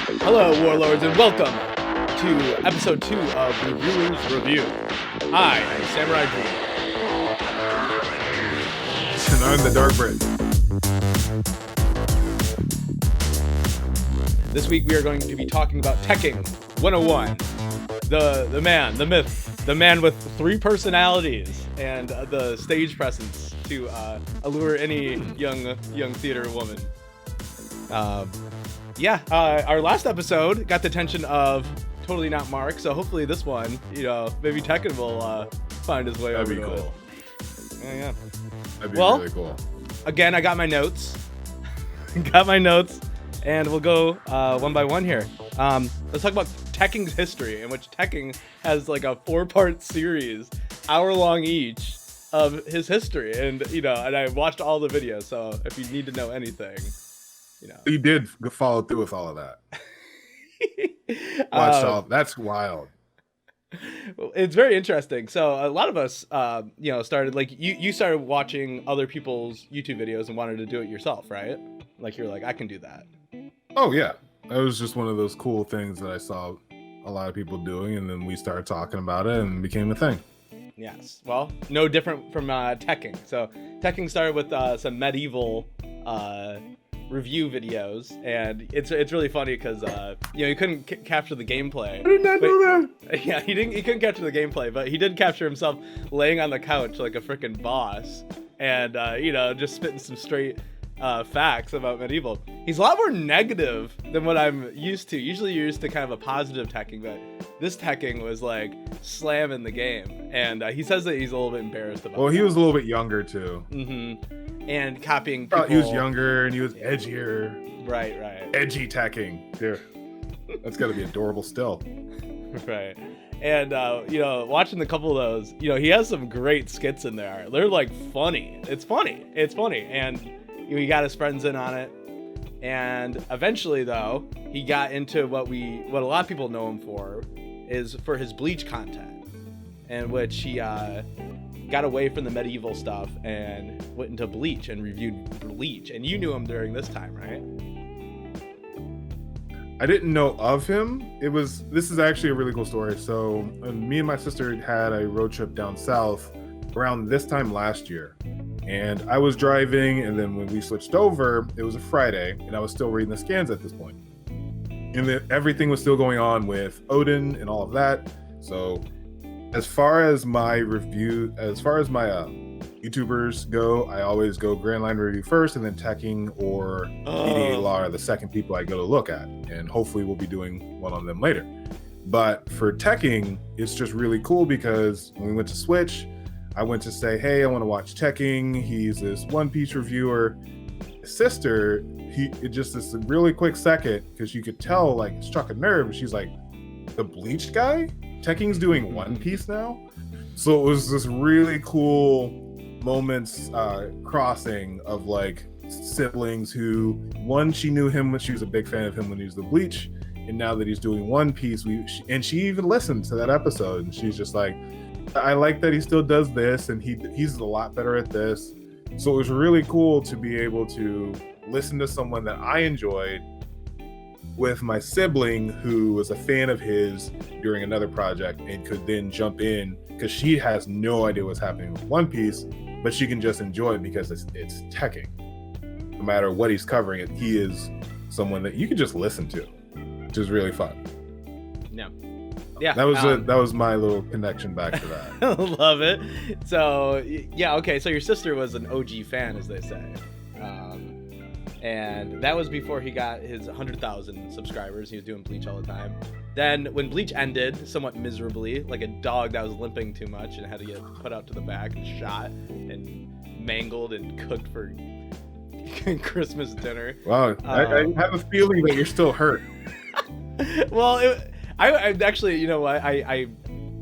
Hello, Warlords, and welcome to episode 2 of Reviewers Review. I am Samurai Dream. And I'm the DarkBritton. This week we are going to be talking about Tekking 101. The man, the myth, the man with 3 personalities and the stage presence to allure any young theater woman. Our last episode got the attention of Totally Not Mark, so hopefully this one, maybe Tekking will find his way over to cool. it. Yeah. That'd be really cool. Again, I got my notes. And we'll go one by one here. Let's talk about Tekking's history, in which Tekking has like a 4-part series, hour-long each, of his history. And, and I watched all the videos, so if you need to know anything, You did follow through with all of that. Watched all. That's wild. It's very interesting. So a lot of us, started like you started watching other people's YouTube videos and wanted to do it yourself, right? Like you're like, I can do that. Oh yeah, that was just one of those cool things that I saw a lot of people doing, and then we started talking about it and it became a thing. Yes. Well, no different from Tekking. So Tekking started with some medieval review videos, and it's really funny because he couldn't capture the gameplay. I did not know that. Yeah, he couldn't capture the gameplay, but he did capture himself laying on the couch like a freaking boss, and just spitting some straight facts about medieval. He's a lot more negative than what I'm used to. Usually you're used to kind of a positive Tekking, but this Tekking was like slamming the game, and he says that he's a little bit embarrassed about. Well, he was a little bit younger too. Mm-hmm. And copying people. He was younger and he was edgier. Right. Edgy Tekking. Dude, that's got to be adorable still. Right. And watching the couple of those, he has some great skits in there. They're like funny. It's funny. And he got his friends in on it. And eventually, though, he got into what a lot of people know him for is for his Bleach content, in which he got away from the medieval stuff and went into Bleach and reviewed Bleach. And you knew him during this time, right? I didn't know of him. This is actually a really cool story. So me and my sister had a road trip down south around this time last year. And I was driving, and then when we switched over, it was a Friday, and I was still reading the scans at this point. And then everything was still going on with Odin and all of that. So as far as my YouTubers go, I always go Grand Line Review first, and then Tekking or EDA Law are the second people I go to look at. And hopefully we'll be doing one on them later. But for Tekking, it's just really cool because when we went to Switch, I went to say, hey, I want to watch Tekking. He's this One Piece reviewer. His sister, it just this really quick second, because you could tell like it struck a nerve. She's like, the Bleach guy? Tekking's doing One Piece now? So it was this really cool moments crossing of like siblings who, one, she knew him when she was a big fan of him when he was the Bleach, and now that he's doing One Piece, and she even listened to that episode, and she's just like, I like that he still does this, and he's a lot better at this. So it was really cool to be able to listen to someone that I enjoyed with my sibling who was a fan of his during another project and could then jump in because she has no idea what's happening with One Piece, but she can just enjoy it because it's Tekking. No matter what he's covering, he is someone that you can just listen to, which is really fun. Yeah, that was my little connection back to that. Love it. So yeah, okay. So your sister was an OG fan, as they say, and that was before he got his 100,000 subscribers. He was doing Bleach all the time. Then when Bleach ended, somewhat miserably, like a dog that was limping too much and had to get put out to the back and shot and mangled and cooked for Christmas dinner. Wow, I have a feeling that you're still hurt. Well, I actually, you know what? I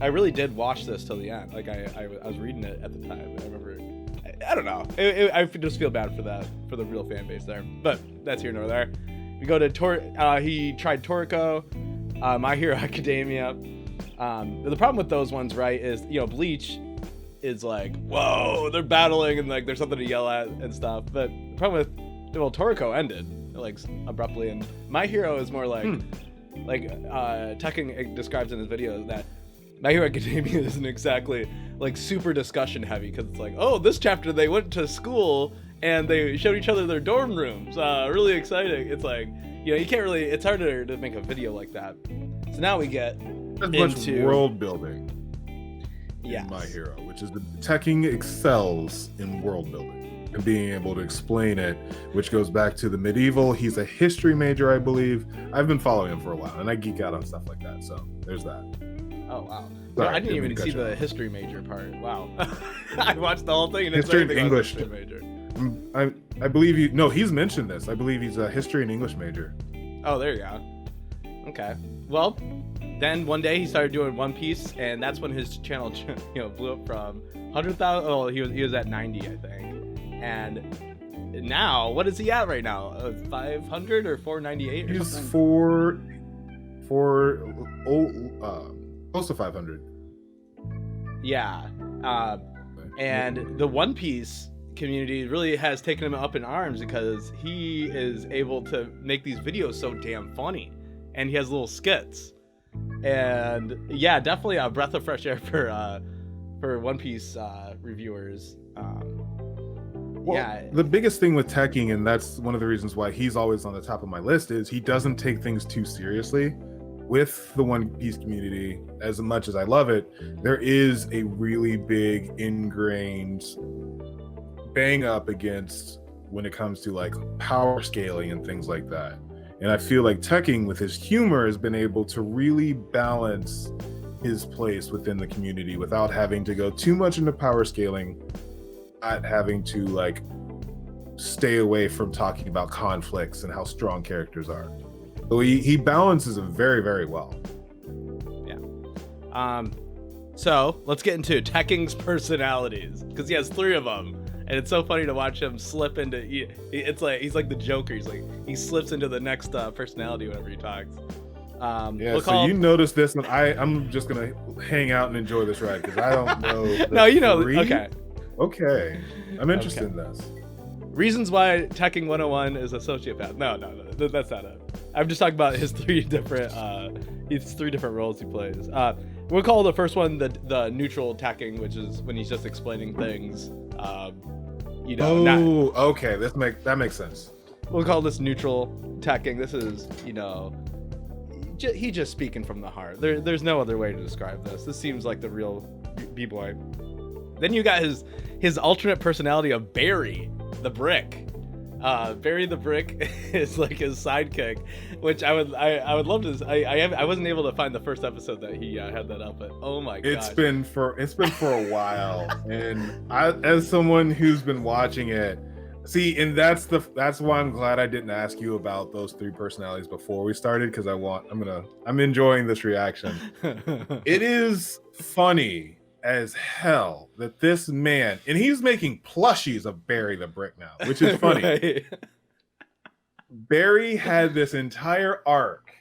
really did watch this till the end. Like I was reading it at the time. I remember. I don't know. I just feel bad for the real fan base there. But that's here nor there. We go to he tried Toriko, My Hero Academia. The problem with those ones, right, is Bleach is like, whoa, they're battling and like there's something to yell at and stuff. But the problem with Toriko ended. like abruptly. And My Hero is more like Tekking describes in his videos that My Hero Academia isn't exactly like super discussion heavy, because it's like, oh, this chapter they went to school and they showed each other their dorm rooms. Really exciting. It's like, you know, you can't really, it's harder to make a video like that. So now we get much world building. Yes. In My Hero, which is the Tekking excels in world building and being able to explain it, which goes back to the medieval. He's a history major, I believe. I've been following him for a while, and I geek out on stuff like that. So there's that. Oh wow! Sorry, I didn't even see the history major part. Wow, I watched the whole thing. And history and English major. I believe you. No, he's mentioned this. I believe he's a history and English major. Oh, there you go. Okay. Well, then one day he started doing One Piece, and that's when his channel, you know, blew up from 100,000. Oh, he was at 90, I think. And now, what is he at right now? 500 or 498? He's something? Close to 500. Yeah. And the One Piece community really has taken him up in arms, because he is able to make these videos so damn funny, and he has little skits. And yeah, definitely a breath of fresh air for One Piece reviewers. The biggest thing with Tekking, and that's one of the reasons why he's always on the top of my list, is he doesn't take things too seriously. With the One Piece community, as much as I love it, there is a really big ingrained bang up against when it comes to like power scaling and things like that. And I feel like Tekking, with his humor, has been able to really balance his place within the community without having to go too much into power scaling, not having to like stay away from talking about conflicts and how strong characters are. So he balances it very, very well. Yeah. So let's get into Tekking's personalities, because he has 3 of them. And it's so funny to watch him slip into. It's like he's like the Joker. He slips into the next personality whenever he talks. You noticed this, and I'm just gonna hang out and enjoy this ride, because I don't know. No, you know. Okay. I'm interested in this. Reasons why Tekking 101 is a sociopath. No, that's not it. I'm just talking about his 3 different roles he plays. We'll call the first one the neutral Tekking, which is when he's just explaining things. Okay, that makes sense. We'll call this neutral Tekking. This is, he just speaking from the heart. There's no other way to describe this. This seems like the real B-boy. Then you got his alternate personality of Barry the Brick. Barry the Brick is like his sidekick, which I would love to. I wasn't able to find the first episode that he had that up, but oh my god, it's been for a while, and as someone who's been watching it, and that's why I'm glad I didn't ask you about those 3 personalities before we started, because I'm enjoying this reaction. It is funny as hell that this man, and he's making plushies of Barry the Brick now, which is funny. Right. Barry had this entire arc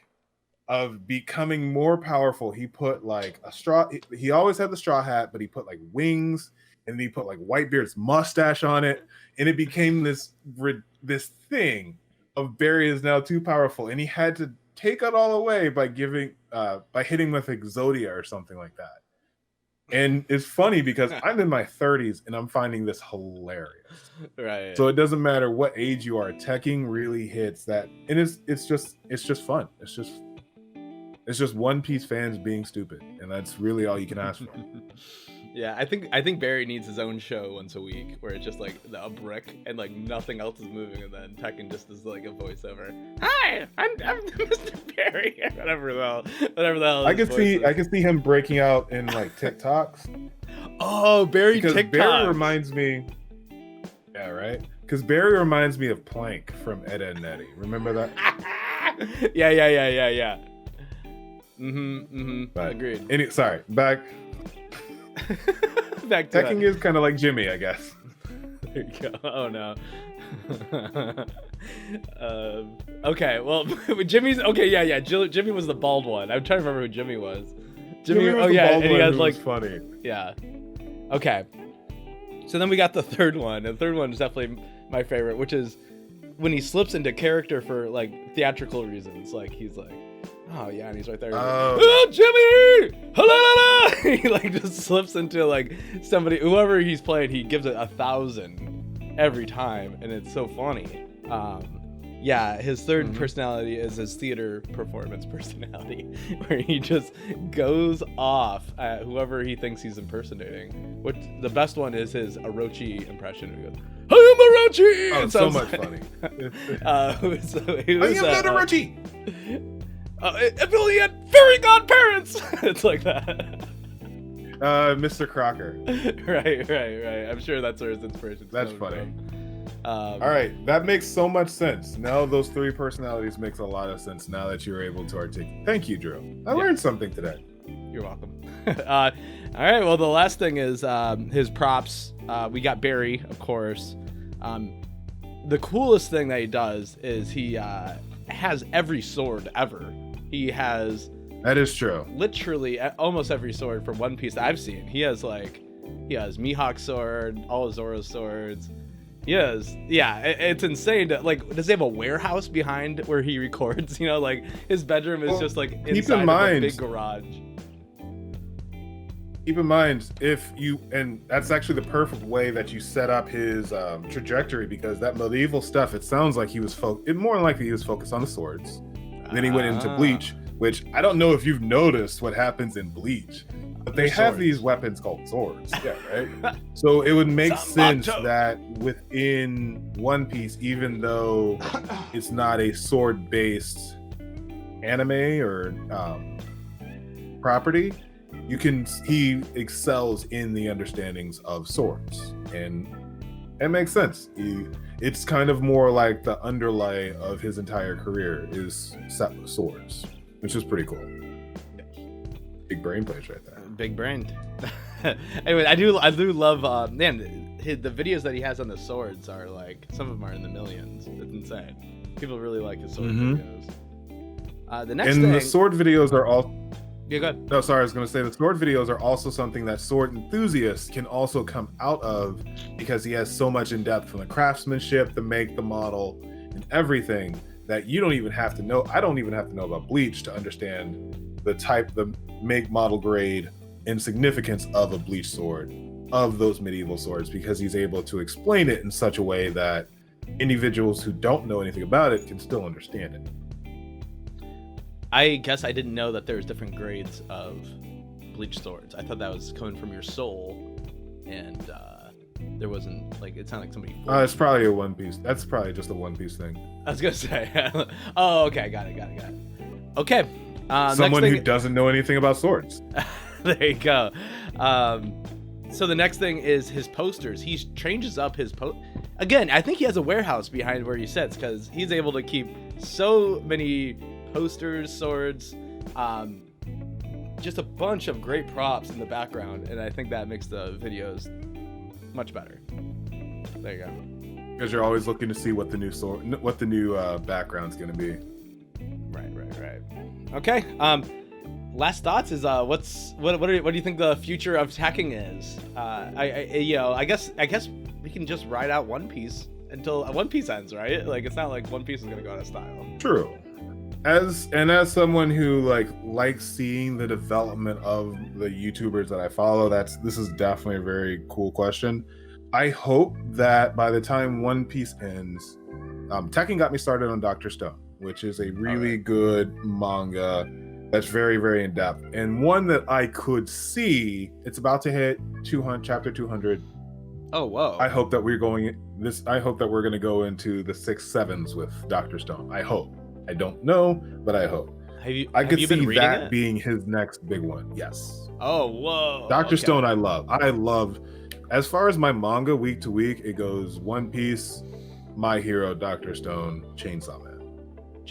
of becoming more powerful. He put like a straw, he always had the straw hat, but he put like wings, and he put like Whitebeard's mustache on it, and it became this thing of Barry is now too powerful, and he had to take it all away by hitting with Exodia or something like that. And it's funny because I'm in my 30s and I'm finding this hilarious. Right. So it doesn't matter what age you are, Tekking really hits that, and it's just fun. It's just One Piece fans being stupid, and that's really all you can ask for. Yeah, I think Barry needs his own show once a week, where it's just like a brick and like nothing else is moving, and then Tekking just is like a voiceover. Hi, I'm Mr. Barry. whatever the hell. I can see him breaking out in like TikToks. Oh, Barry because TikTok. Barry reminds me. Yeah, right. Because Barry reminds me of Plank from Ed, Edd n Eddy. Remember that? Yeah. Agreed. Sorry. Back to Tekking is kind of like Jimmy, I guess. There you go. Oh no. Okay, well, Jimmy's okay. Yeah. Jimmy was the bald one. I'm trying to remember who Jimmy was. Jimmy was the bald and he had like funny. Yeah. Okay. So then we got the third one. And the third one is definitely my favorite, which is when he slips into character for like theatrical reasons, like he's like, oh yeah, and he's right there. He's like, oh, Jimmy! Hello! He like just slips into like somebody, whoever he's playing, he gives it 1,000 every time, and it's so funny. Yeah, his third personality is his theater performance personality, where he just goes off at whoever he thinks he's impersonating. Which the best one is his Orochi impression. He goes, I am Orochi! Oh, so much funny. I am not Orochi! If only he had fairy godparents! It's like that. Mr. Crocker. Right. I'm sure that's where his inspiration. That's funny. All right, that makes so much sense. Now those 3 personalities makes a lot of sense now that you're able to articulate. Thank you, Drew. I learned something today. You're welcome. All right, well, the last thing is his props. We got Barry, of course. The coolest thing that he does is he has every sword ever. He has... That is true. Literally almost every sword from One Piece that I've seen. He has Mihawk's sword, all of Zoro's swords. Yes, yeah, it's insane. Like, does he have a warehouse behind where he records? You know, like his bedroom is just like inside of a big garage. Keep in mind, and that's actually the perfect way that you set up his trajectory, because that medieval stuff, it sounds like he was more likely he was focused on the swords. Then he went into Bleach, which I don't know if you've noticed what happens in Bleach, but they have these weapons called swords. Yeah, right? So it would make sense that within One Piece, even though it's not a sword-based anime or property, he excels in the understandings of swords, and it makes sense. It's kind of more like the underlay of his entire career is set with swords, which is pretty cool. Big brain plays right there. Big brain. Anyway, I do love man, the videos that he has on the swords are like, some of them are in the millions. It's insane. People really like his sword videos. The next thing, the sword videos are all. Yeah, go ahead. No, sorry, I was going to say the sword videos are also something that sword enthusiasts can also come out of, because he has so much in depth from the craftsmanship, the make, the model, and everything that you don't even have to know. I don't even have to know about Bleach to understand the type, the make, model, grade, and significance of a Bleach sword, of those medieval swords, because he's able to explain it in such a way that individuals who don't know anything about it can still understand it. I guess I didn't know that there's different grades of Bleach swords. I thought that was coming from your soul, and there wasn't, like, it's not like somebody. It's probably a One Piece. That's probably just a One Piece thing. I was gonna say. Oh, okay, got it. Okay. Someone who doesn't know anything about swords. There you go. So the next thing is his posters. He changes up his Again, I think he has a warehouse behind where he sits, because he's able to keep so many posters, swords, just a bunch of great props in the background, and I think that makes the videos much better. There you go. Because you're always looking to see what the new background's going to be. Right. Okay. Last thoughts is what do you think the future of Tekking is? I guess we can just ride out One Piece until One Piece ends, right? Like, it's not like One Piece is going to go out of style. True. As someone who likes seeing the development of the YouTubers that I follow, this is definitely a very cool question. I hope that by the time One Piece ends, Tekking got me started on Dr. Stone, which is a really good manga that's very, very in depth, and one that I could see it's about to hit chapter 200. Oh, whoa! I hope that we're going to go into the 6-7s with Dr. Stone. I hope. I don't know, but I hope. I could see that being his next big one. Yes. Oh, whoa. Dr. Stone, I love. As far as my manga week to week, it goes One Piece, My Hero, Dr. Stone, Chainsaw Man.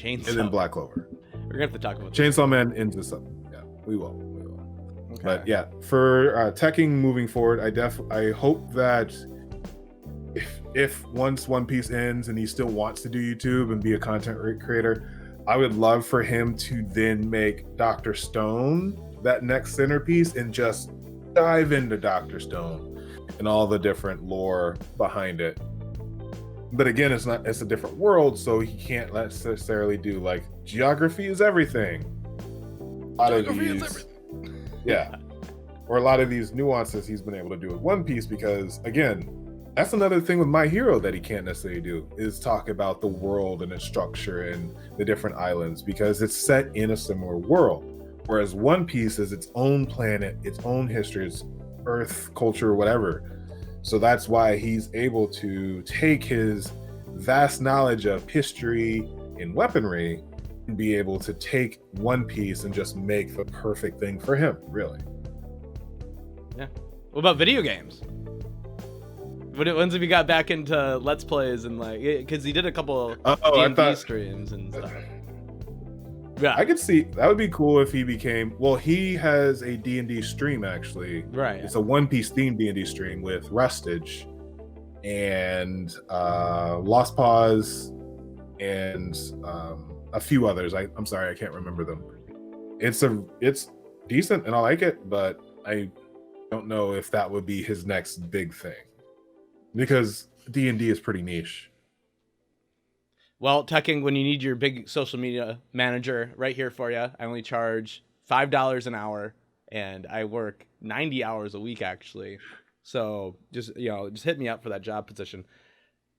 And then Black Clover. We're going to have to talk about Chainsaw Man into something. Yeah, we will. Okay. But yeah, for Tekking moving forward, I hope that if once One Piece ends and he still wants to do YouTube and be a content creator, I would love for him to then make Dr. Stone that next centerpiece and just dive into Dr. Stone and all the different lore behind it. But again, it's a different world, so he can't necessarily do like geography is everything. Yeah. Or a lot of these nuances he's been able to do with One Piece, because again, that's another thing with My Hero that he can't necessarily do, is talk about the world and its structure and the different islands, because it's set in a similar world. Whereas One Piece is its own planet, its own history, its earth, culture, whatever. So that's why he's able to take his vast knowledge of history and weaponry and be able to take One Piece and just make the perfect thing for him, really. Yeah. What about video games? When's have you got back into Let's Plays and like, because he did a couple D&D streams and stuff. Yeah, I could see that would be cool if he became. Well, he has a D&D stream actually. Right. It's a One Piece themed D&D stream with Rustage and Lost Paws and a few others. I'm sorry, I can't remember them. It's decent and I like it, but I don't know if that would be his next big thing, because D&D is pretty niche. Well, Tekking, when you need your big social media manager, right here for you. I only charge $5 an hour, and I work 90 hours a week, actually. So just hit me up for that job position.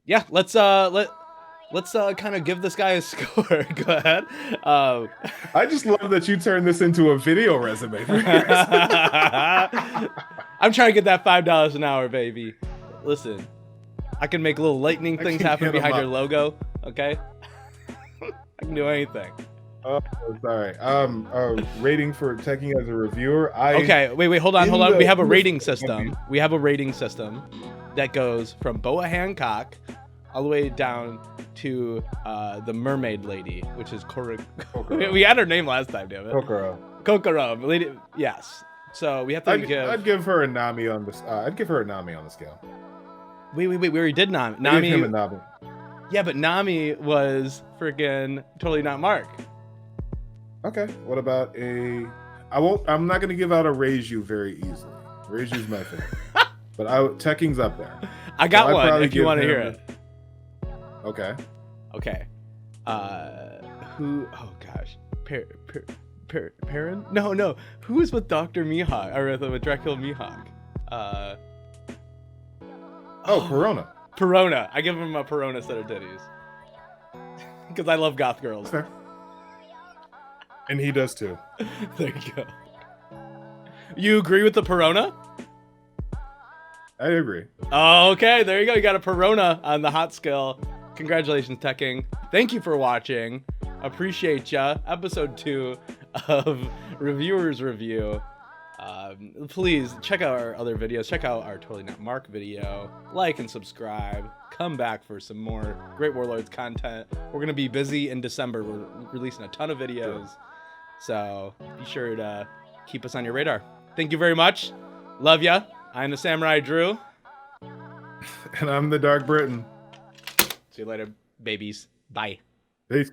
Yeah, let's kind of give this guy a score. Go ahead. I just love that you turned this into a video resume. I'm trying to get that $5 an hour, baby. Listen, I can make little lightning things happen behind your logo. Okay, I can do anything. Oh, sorry. Rating for Tekking as a reviewer. Okay, wait, hold on. We have a rating system. We have a rating system that goes from Boa Hancock all the way down to the mermaid lady, which is Kokoro. We had her name last time, damn it. Kokoro. Lady. Yes. So we have to I'd give her a Nami on the. I'd give her a Nami on the scale. Wait. We already did Nami. Give him a Nami. Yeah, but Nami was freaking totally not Mark. Okay. What about I'm not gonna give out a Reiju very easily. Reiju's my favorite. But Tekking's up there. I got one if you want to hear it. Okay. Who? Oh gosh. Perrin? No. Who is with Dr. Mihawk? Or with Dracula Mihawk? Perona. Perona. I give him a Perona set of titties. Because I love goth girls. Fair. And he does too. There you go. You agree with the Perona? I agree. Oh, okay, there you go. You got a Perona on the hot scale. Congratulations, Tekking. Thank you for watching. Appreciate ya. Episode 2 of Reviewers Review. Please check out our other videos. Check out our Totally Not Mark video. Like and subscribe. Come back for some more great Warlords content. We're going to be busy in December. We're releasing a ton of videos. So be sure to keep us on your radar. Thank you very much. Love ya. I'm the Samurai Drew. And I'm the DarkBritton. See you later, babies. Bye. Peace.